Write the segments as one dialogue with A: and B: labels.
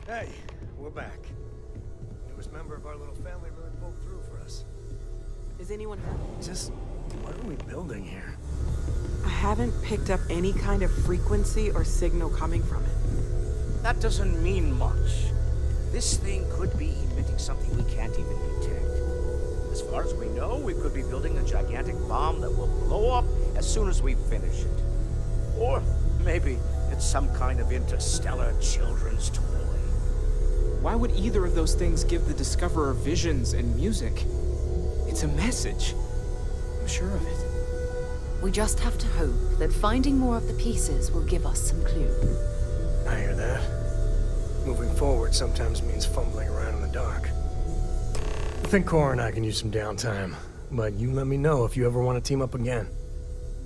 A: Hey, we're back. Newest member of our little family really pulled through for us.
B: Is anyone hurt?
A: Just, what are we building here?
B: I haven't picked up any kind of frequency or signal coming from it.
C: That doesn't mean much. This thing could be emitting something we can't even detect. As far as we know, we could be building a gigantic bomb that will blow up as soon as we finish it. Or maybe it's some kind of interstellar children's toy.
D: Why would either of those things give the Discoverer visions and music? It's a message. I'm sure of it.
E: We just have to hope that finding more of the pieces will give us some clue.
A: I hear that. Moving forward sometimes means fumbling around in the dark. I think Cora and I can use some downtime, but you let me know if you ever want to team up again.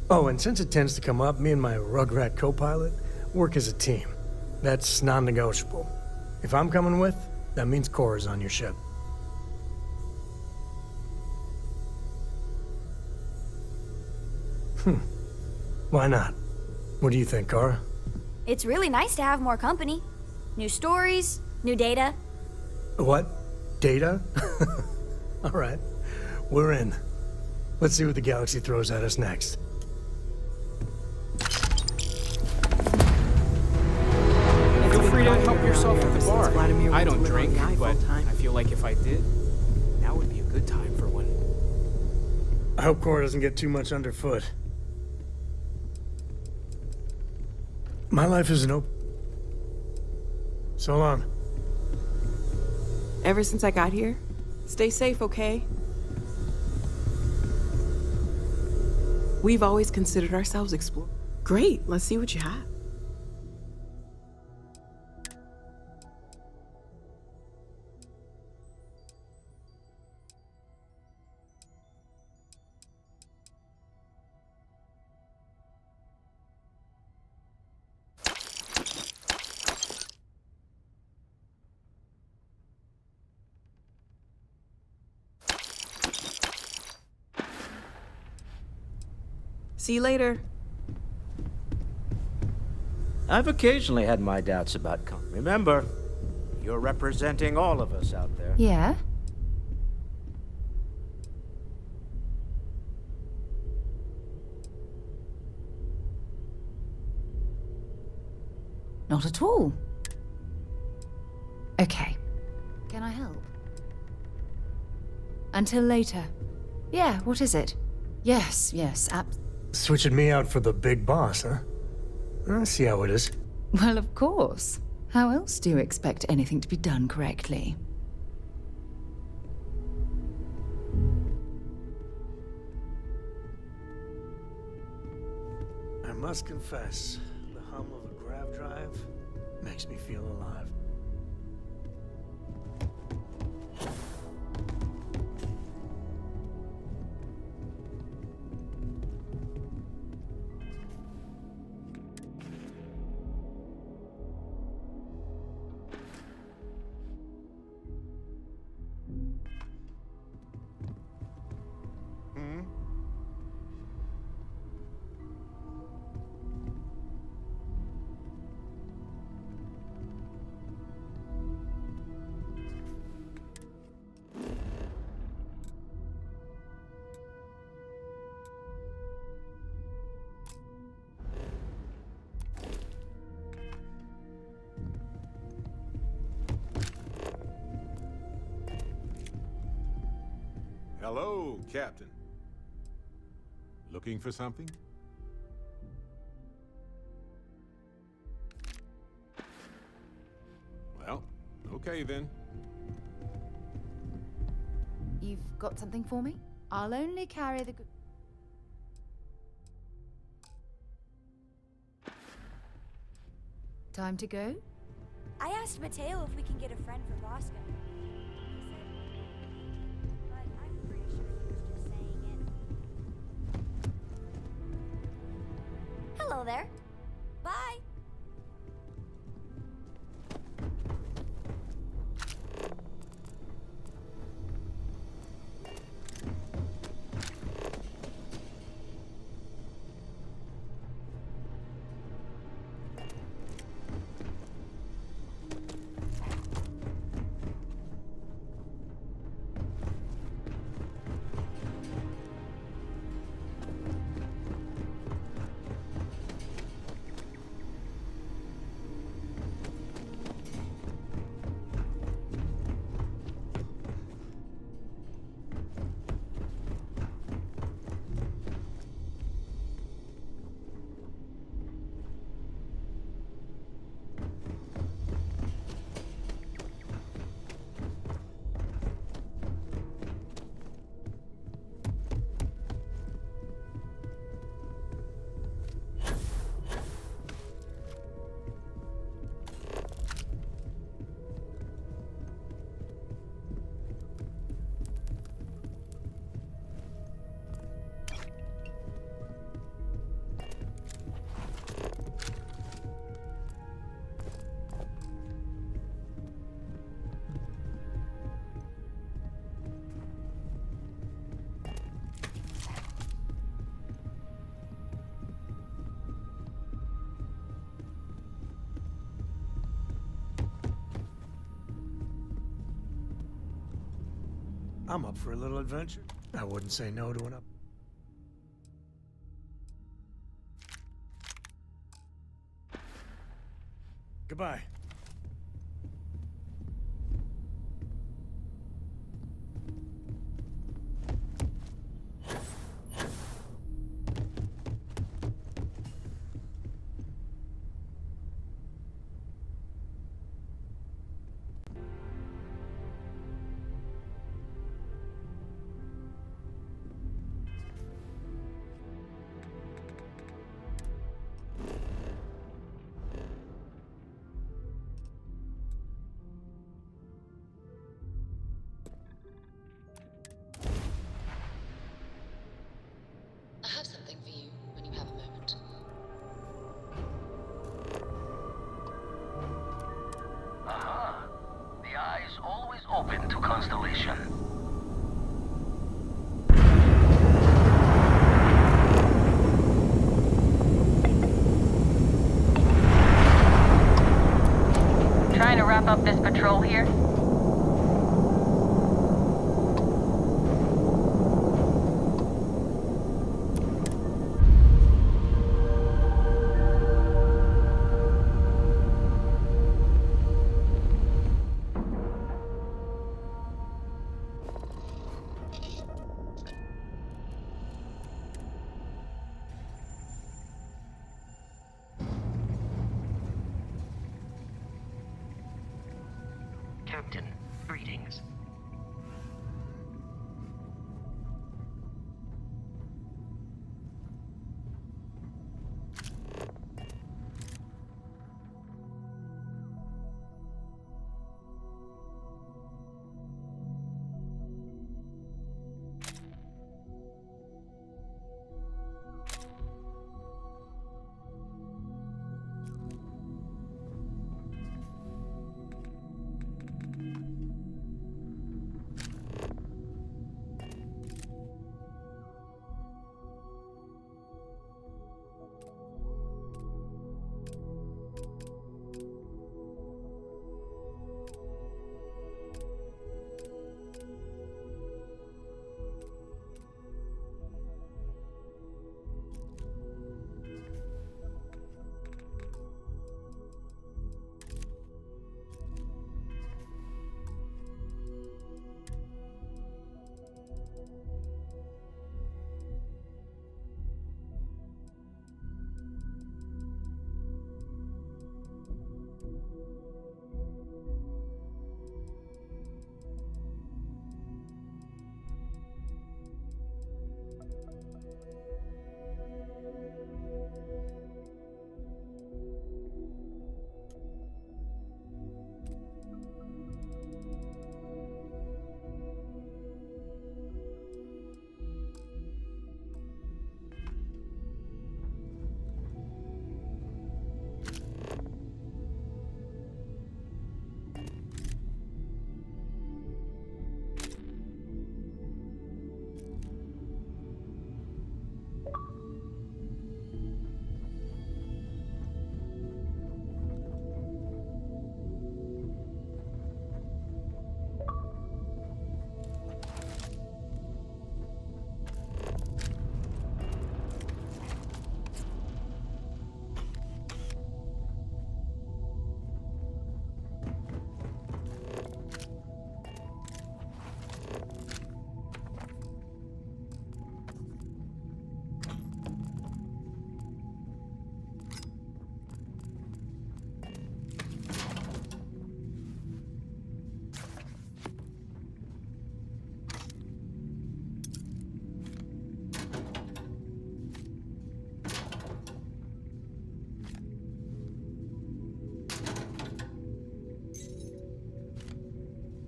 A: Oh, and since it tends to come up, me and my Rugrat co-pilot work as a team. That's non-negotiable. If I'm coming with, that means Cora's on your ship. Why not? What do you think, Cora?
F: It's really nice to have more company. New stories, new data.
A: What? Data? All right. We're in. Let's see what the galaxy throws at us next.
D: Feel free to help yourself at the bar.
B: Vladimir
D: I
B: wants
D: don't
B: to live on
D: drink,
B: the eye
D: but
B: full-time.
D: I feel like if I did, now would be a good time for one.
A: I hope Cora doesn't get too much underfoot. My life is an open. So long.
B: Ever since I got here, stay safe, okay? We've always considered ourselves explorers. Great, let's see what you have. See you later.
C: I've occasionally had my doubts about Remember, you're representing all of us out there.
E: Yeah? Not at all. Okay. Can I help? Until later. Yeah, what is it? Yes,
A: Switching me out for the big boss, huh? I see how it is.
E: Well, of course. How else do you expect anything to be done correctly?
A: I must confess, the hum of a grav drive makes me feel alive.
G: Hello, Captain. Looking for something? Well, okay then.
E: You've got something for me? I'll only carry the... Time to go?
F: I asked Mateo if we can get a friend for Bosco. But I'm pretty sure he was just saying it. Hello there. Bye.
A: I'm up for a little adventure. I wouldn't say no to an up. Goodbye.
E: I have something for you when you have a moment.
H: Aha! The eye's always open to Constellation.
I: Trying to wrap up this patrol here?
H: Captain, greetings.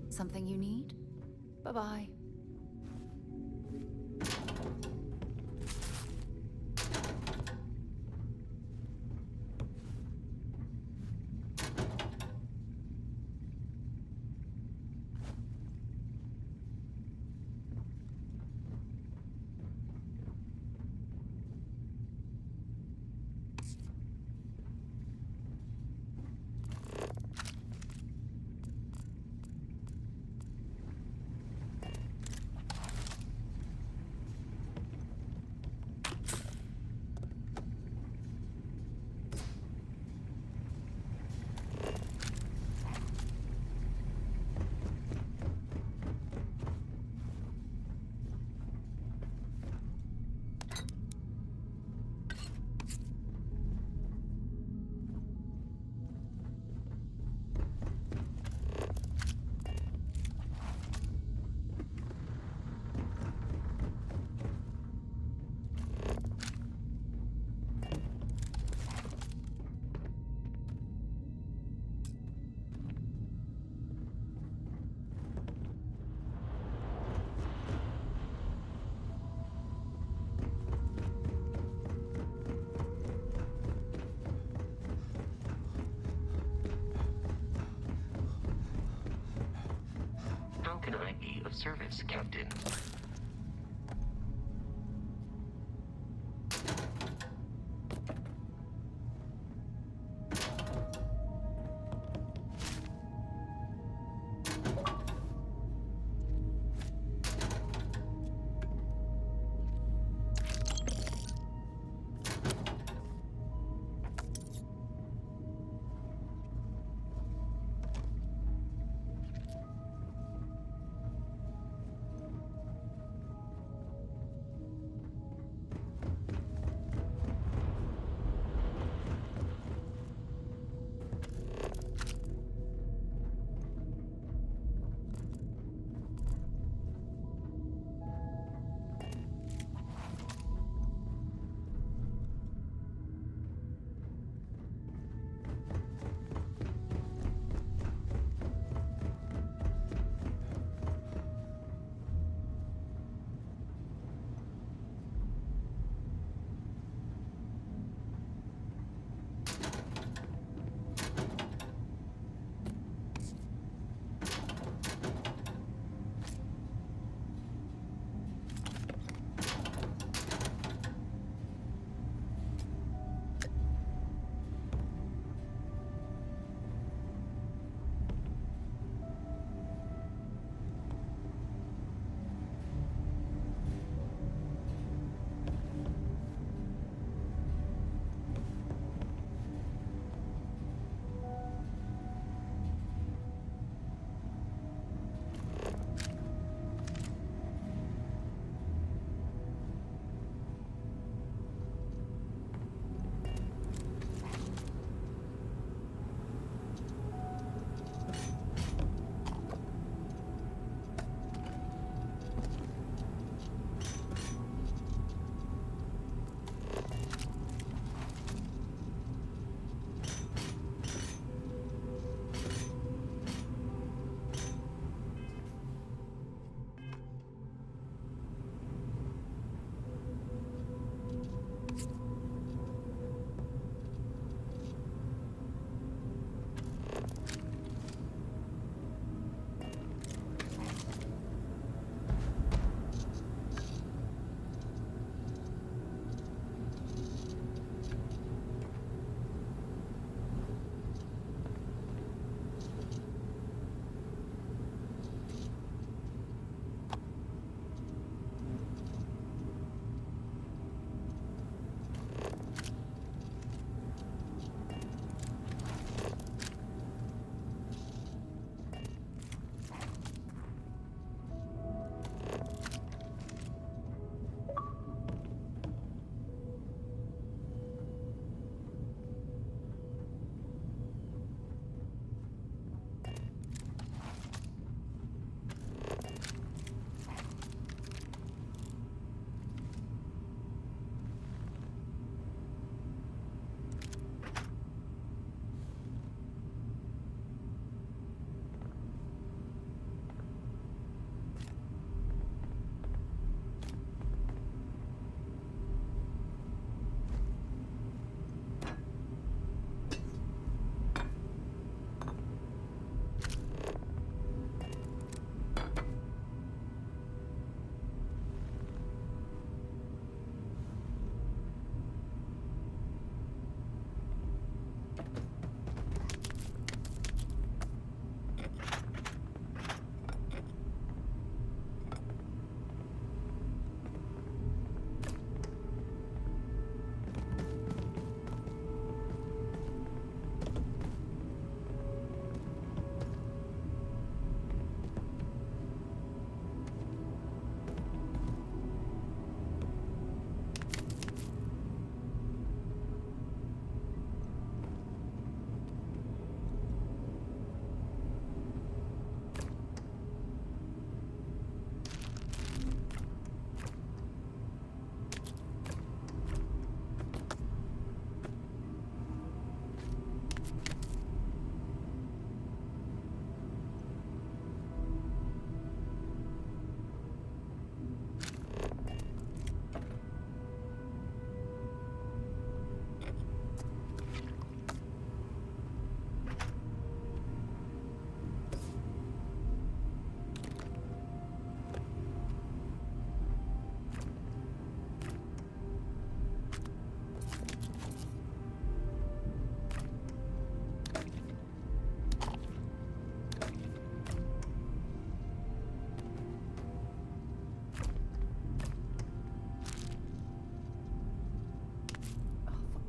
E: Something you need? Bye-bye.
H: of service, Captain.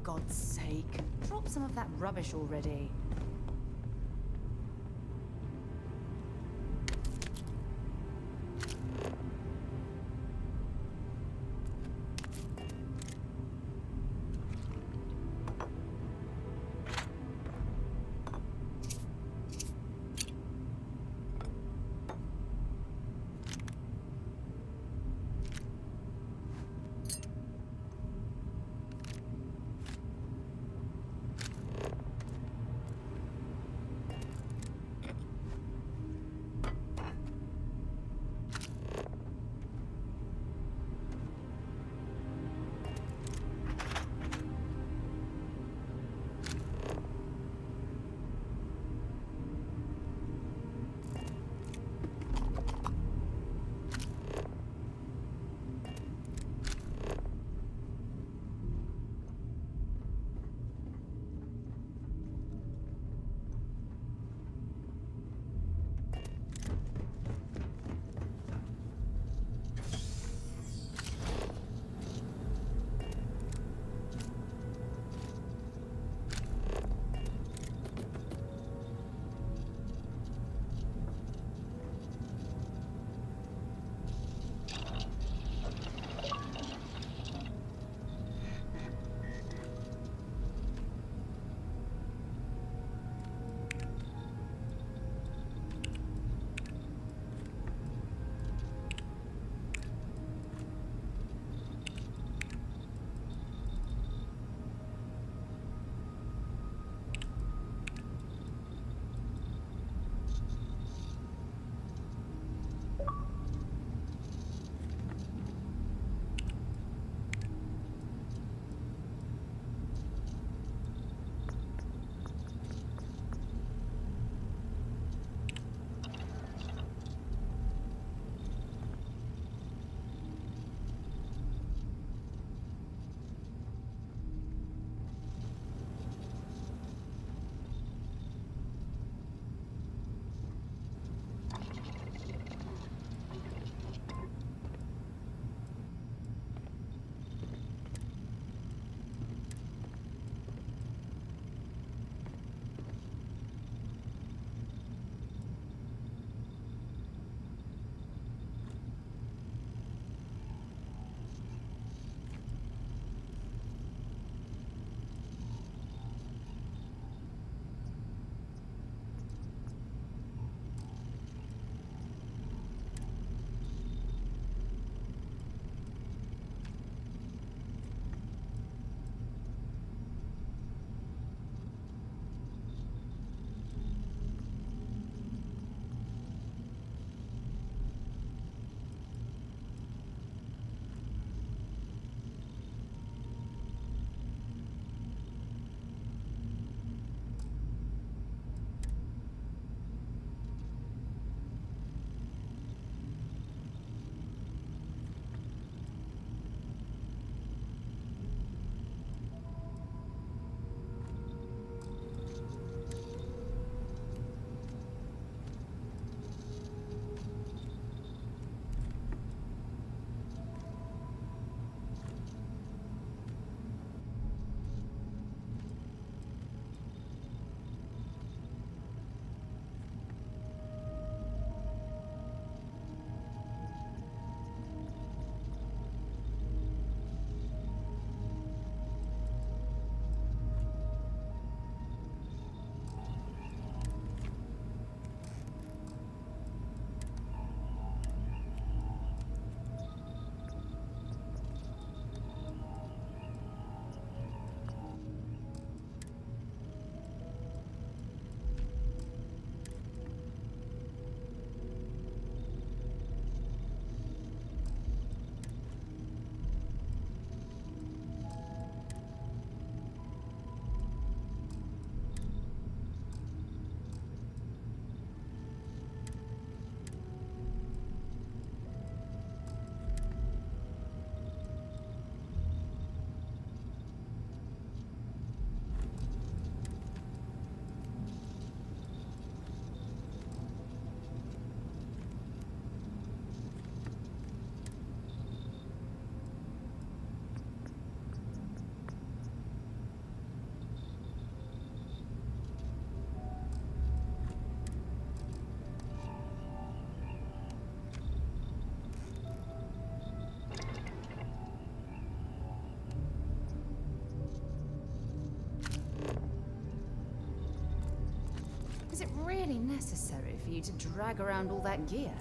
E: God's sake, drop some of that rubbish already. necessary for you to drag around all that gear.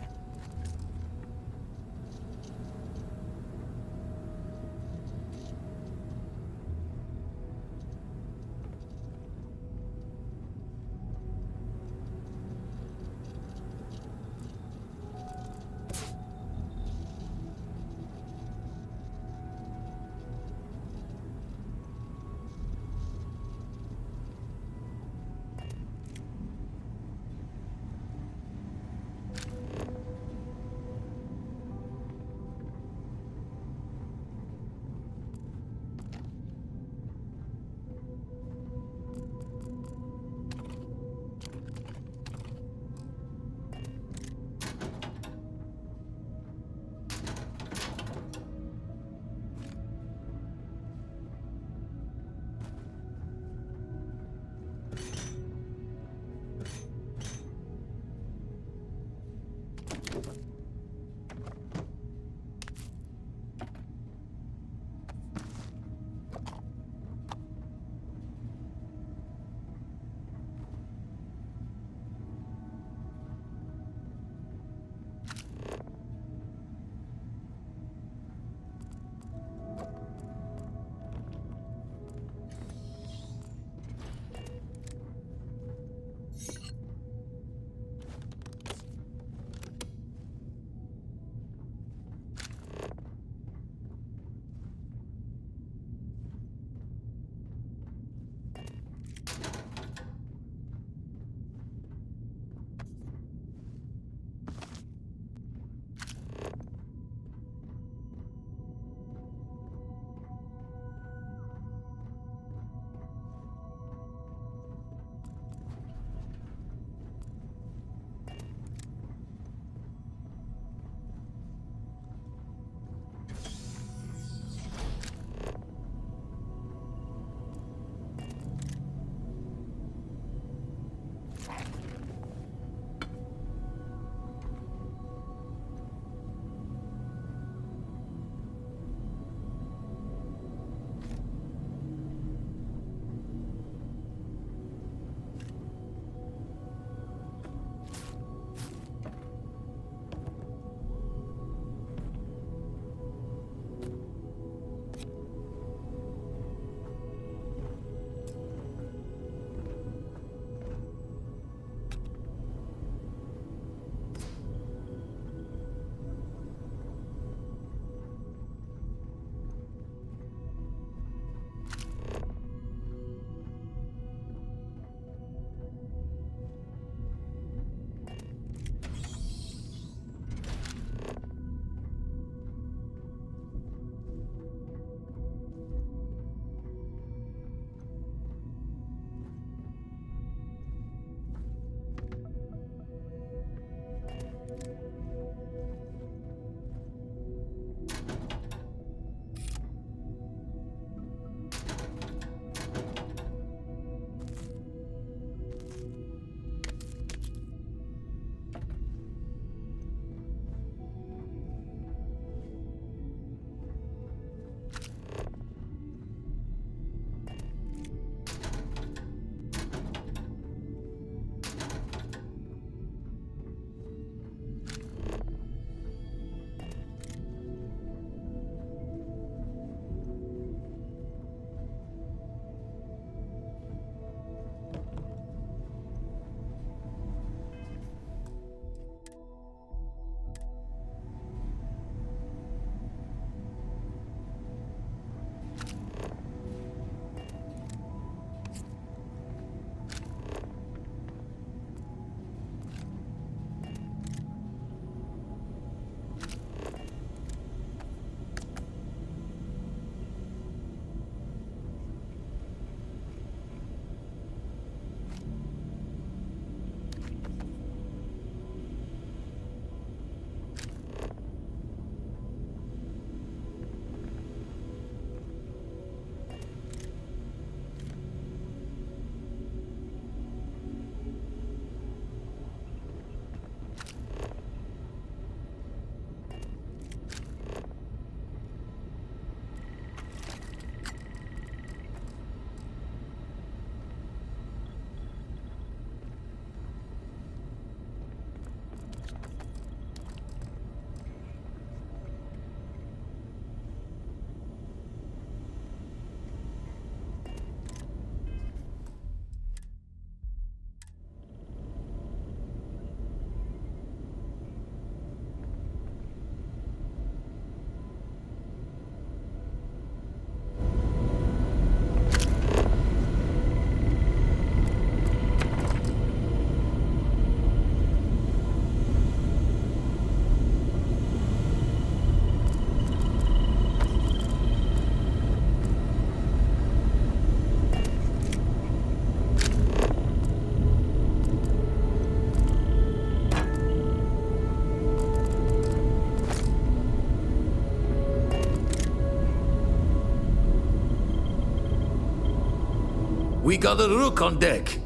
J: We got a rook on deck.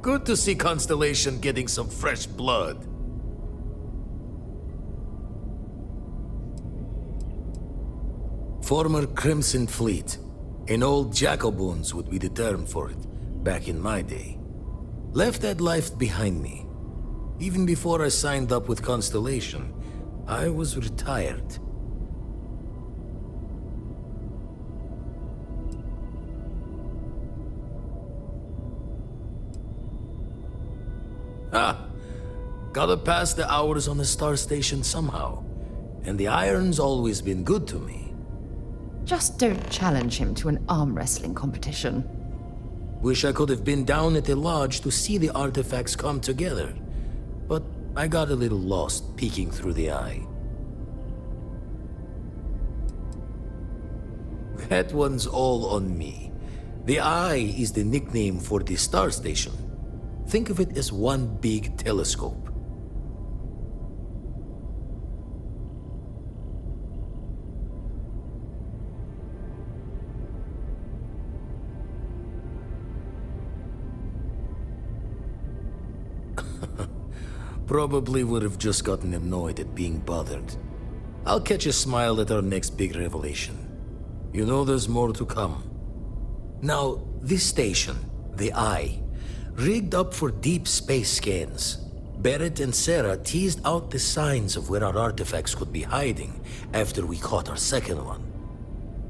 J: Good to see Constellation getting some fresh blood. Former Crimson Fleet. An old Jacoboons would be the term for it, back in my day. Left that life behind me. Even before I signed up with Constellation, I was retired. Gotta pass the hours on the star station somehow. And the iron's always been good to me.
E: Just don't challenge him to an arm wrestling competition.
J: Wish I could have been down at the lodge to see the artifacts come together. But I got a little lost peeking through the eye. That one's all on me. The eye is the nickname for the star station. Think of it as one big telescope. Probably would have just gotten annoyed at being bothered. I'll catch a smile at our next big revelation. You know there's more to come. Now, this station, the Eye, rigged up for deep space scans. Barrett and Sarah teased out the signs of where our artifacts could be hiding after we caught our second one.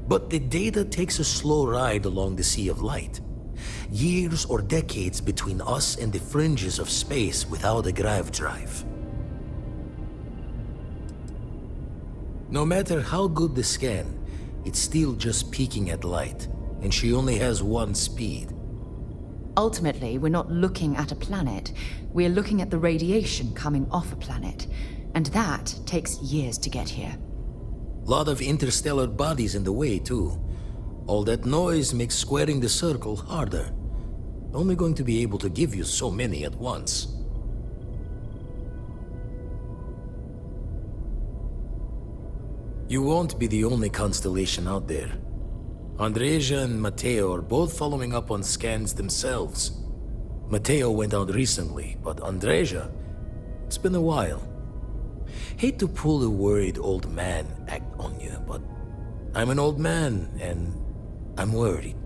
J: But the data takes a slow ride along the Sea of Light. Years or decades between us and the fringes of space without a grav drive. No matter how good the scan, it's still just peeking at light, and she only has one speed.
E: Ultimately, we're not looking at a planet. We're looking at the radiation coming off a planet. And that takes years to get here.
J: Lot of interstellar bodies in the way, too. All that noise makes squaring the circle harder. Only going to be able to give you so many at once. You won't be the only constellation out there. Andreja and Matteo are both following up on scans themselves. Matteo went out recently, but Andreja, it's been a while. Hate to pull a worried old man act on you, but I'm an old man and I'm worried.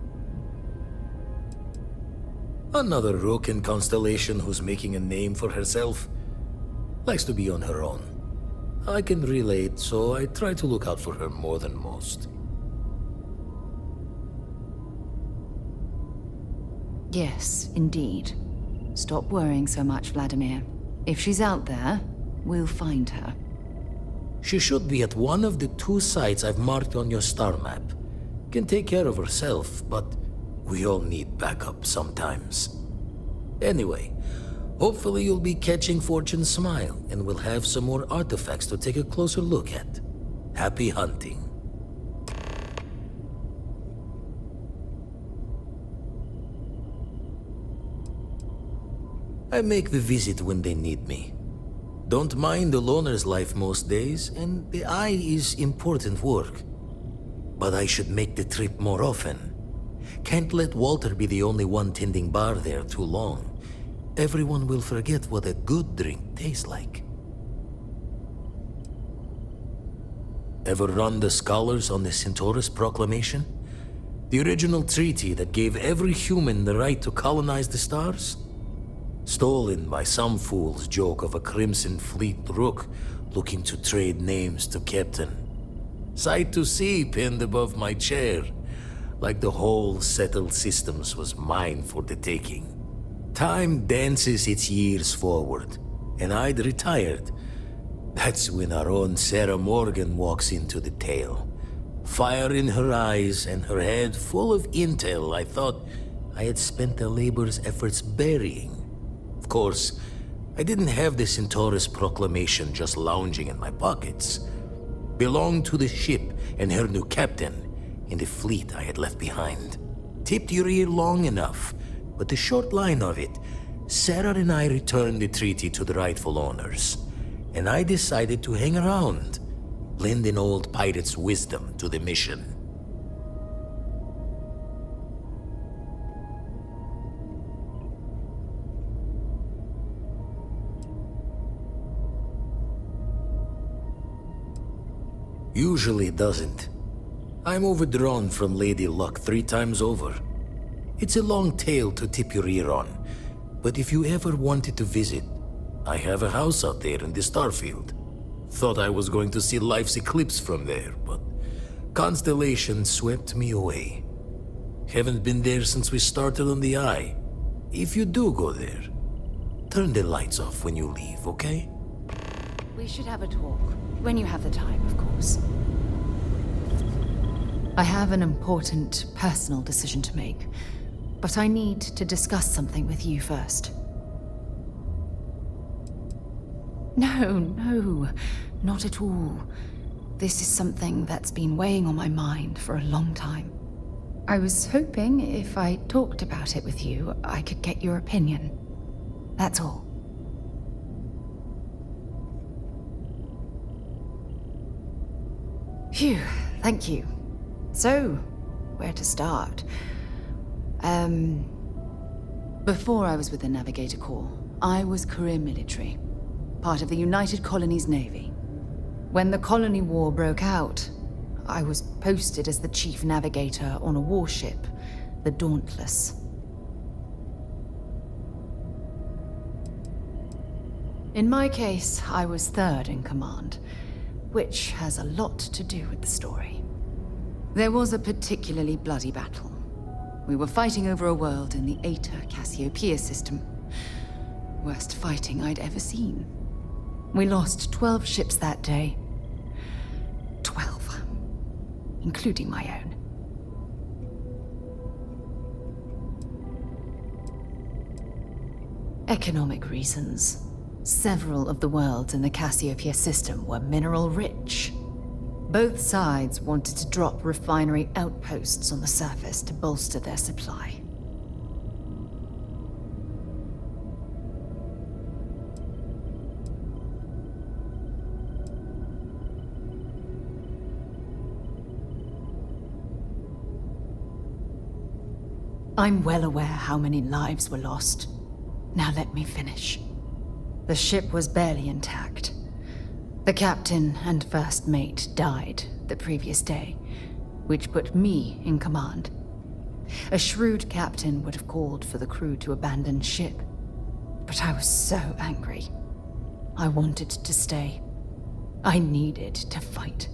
J: Another rook in Constellation who's making a name for herself. Likes to be on her own. I can relate, so I try to look out for her more than most.
E: Yes, indeed. Stop worrying so much, Vladimir. If she's out there, we'll find her.
J: She should be at one of the 2 sites I've marked on your star map. Can take care of herself, but we all need backup sometimes. Anyway, hopefully you'll be catching Fortune's smile, and we'll have some more artifacts to take a closer look at. Happy hunting. I make the visit when they need me. Don't mind the loner's life most days, and the Eye is important work. But I should make the trip more often. Can't let Walter be the only one tending bar there too long. Everyone will forget what a good drink tastes like. Ever run the scholars on the Centaurus Proclamation? The original treaty that gave every human the right to colonize the stars? Stolen by some fool's joke of a Crimson Fleet rook looking to trade names to Captain. Sight to see pinned above my chair, like the whole settled systems was mine for the taking. Time dances its years forward, and I'd retired. That's when our own Sarah Morgan walks into the tale. Fire in her eyes and her head full of intel I thought I had spent the labor's efforts burying. Of course, I didn't have the Centaurus Proclamation just lounging in my pockets. Belonged to the ship and her new captain in the fleet I had left behind. Tipped your ear long enough, but the short line of it, Sarah and I returned the treaty to the rightful owners, and I decided to hang around, lend an old pirate's wisdom to the mission. Usually it doesn't. I'm overdrawn from Lady Luck 3 times over. It's a long tale to tip your ear on, but if you ever wanted to visit, I have a house out there in the Starfield. Thought I was going to see life's eclipse from there, but constellation swept me away. Haven't been there since we started on the Eye. If you do go there, turn the lights off when you leave, okay?
E: We should have a talk. When you have the time, of course. I have an important personal decision to make, but I need to discuss something with you first. No, not at all. This is something that's been weighing on my mind for a long time. I was hoping if I talked about it with you, I could get your opinion. That's all. Phew, thank you. So, where to start? Before I was with the Navigator Corps, I was career military, part of the United Colonies Navy. When the Colony War broke out, I was posted as the chief navigator on a warship, the Dauntless. In my case, I was third in command, which has a lot to do with the story. There was a particularly bloody battle. We were fighting over a world in the Eta Cassiopeia system. Worst fighting I'd ever seen. We lost 12 ships that day. 12. Including my own. Economic reasons. Several of the worlds in the Cassiopeia system were mineral rich. Both sides wanted to drop refinery outposts on the surface to bolster their supply. I'm well aware how many lives were lost. Now let me finish. The ship was barely intact. The captain and first mate died the previous day, which put me in command. A shrewd captain would have called for the crew to abandon ship, but I was so angry. I wanted to stay. I needed to fight.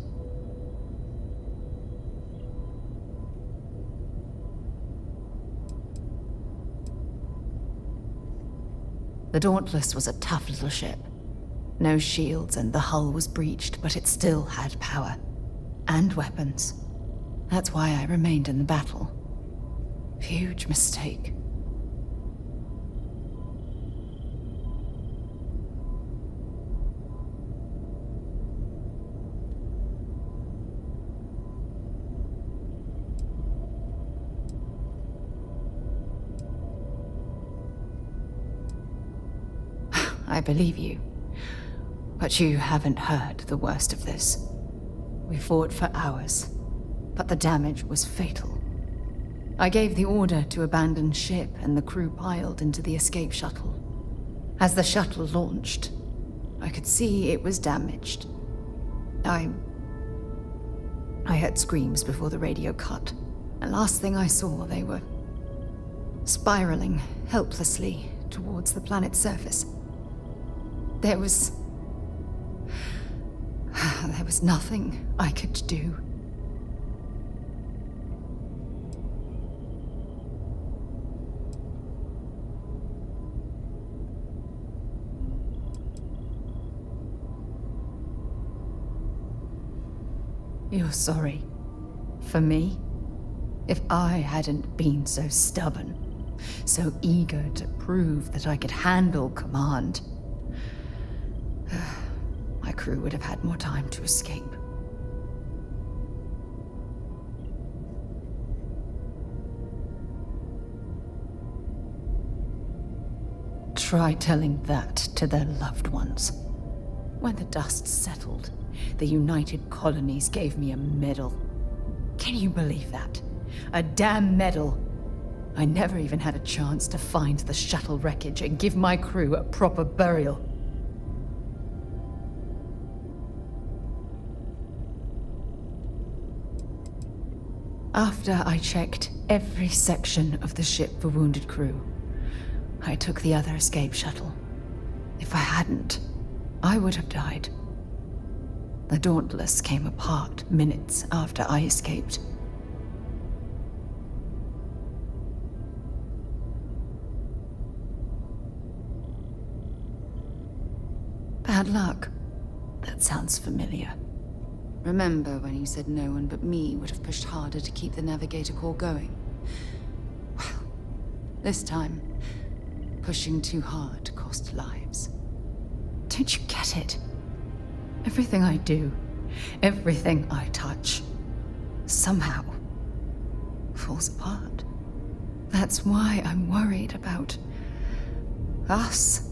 E: The Dauntless was a tough little ship. No shields and the hull was breached, but it still had power. And weapons. That's why I remained in the battle. Huge mistake. I believe you. But you haven't heard the worst of this. We fought for hours, but the damage was fatal. I gave the order to abandon ship and the crew piled into the escape shuttle. As the shuttle launched, I could see it was damaged. I heard screams before the radio cut, and last thing I saw, they were spiraling helplessly towards the planet's surface. There was nothing I could do. You're sorry. For me? If I hadn't been so stubborn, so eager to prove that I could handle command, my crew would have had more time to escape. Try telling that to their loved ones. When the dust settled, the United Colonies gave me a medal. Can you believe that? A damn medal! I never even had a chance to find the shuttle wreckage and give my crew a proper burial. After I checked every section of the ship for wounded crew, I took the other escape shuttle. If I hadn't, I would have died. The Dauntless came apart minutes after I escaped. Bad luck. That sounds familiar. Remember when you said no one but me would have pushed harder to keep the Navigator core going? Well, this time, pushing too hard cost lives. Don't you get it? Everything I do, everything I touch, somehow falls apart. That's why I'm worried about us.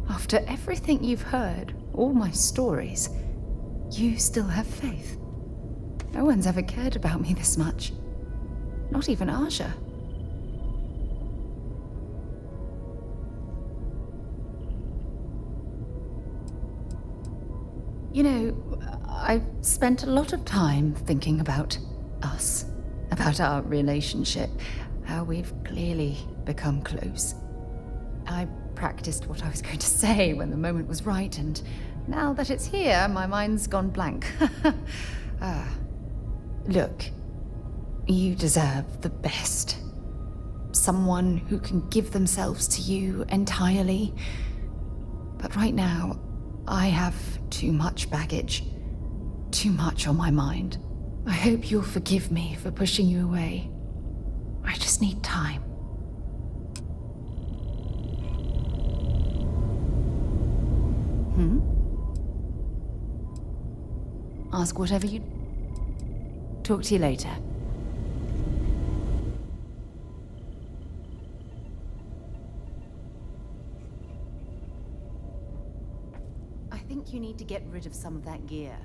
E: After everything you've heard, all my stories, you still have faith. No one's ever cared about me this much. Not even Aja. You know, I've spent a lot of time thinking about us, about our relationship, how we've clearly become close. I practiced what I was going to say when the moment was right, and now that it's here, my mind's gone blank. Look, you deserve the best. Someone who can give themselves to you entirely. But right now, I have too much baggage. Too much on my mind. I hope you'll forgive me for pushing you away. I just need time. Ask whatever you... Talk to you later. I think you need to get rid of some of that gear.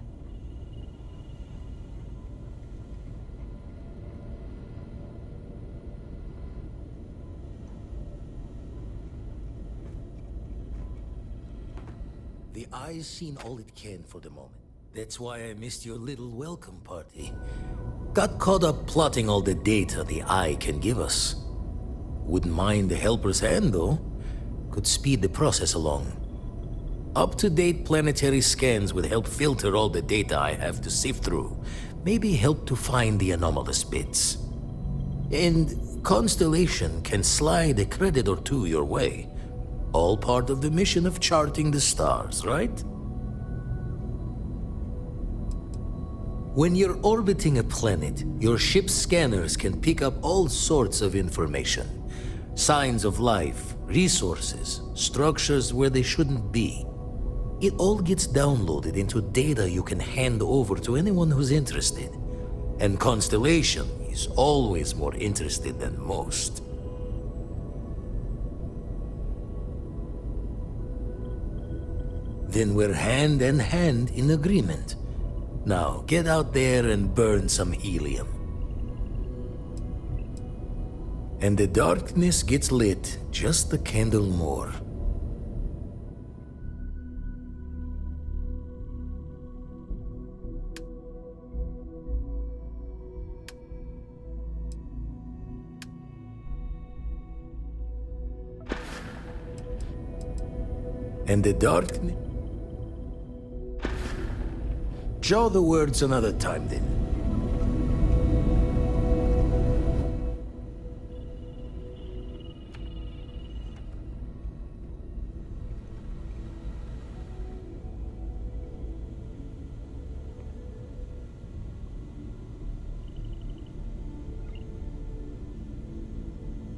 J: The Eye's seen all it can for the moment. That's why I missed your little welcome party. Got caught up plotting all the data the Eye can give us. Wouldn't mind the helper's hand, though. Could speed the process along. Up-to-date planetary scans would help filter all the data I have to sift through. Maybe help to find the anomalous bits. And Constellation can slide a credit or two your way. All part of the mission of charting the stars, right? When you're orbiting a planet, your ship's scanners can pick up all sorts of information. Signs of life, resources, structures where they shouldn't be. It all gets downloaded into data you can hand over to anyone who's interested. And Constellation is always more interested than most. Then we're hand in hand in agreement. Now, get out there and burn some helium. And the darkness gets lit just a candle more. And the darkness... Jaw the words another time, then.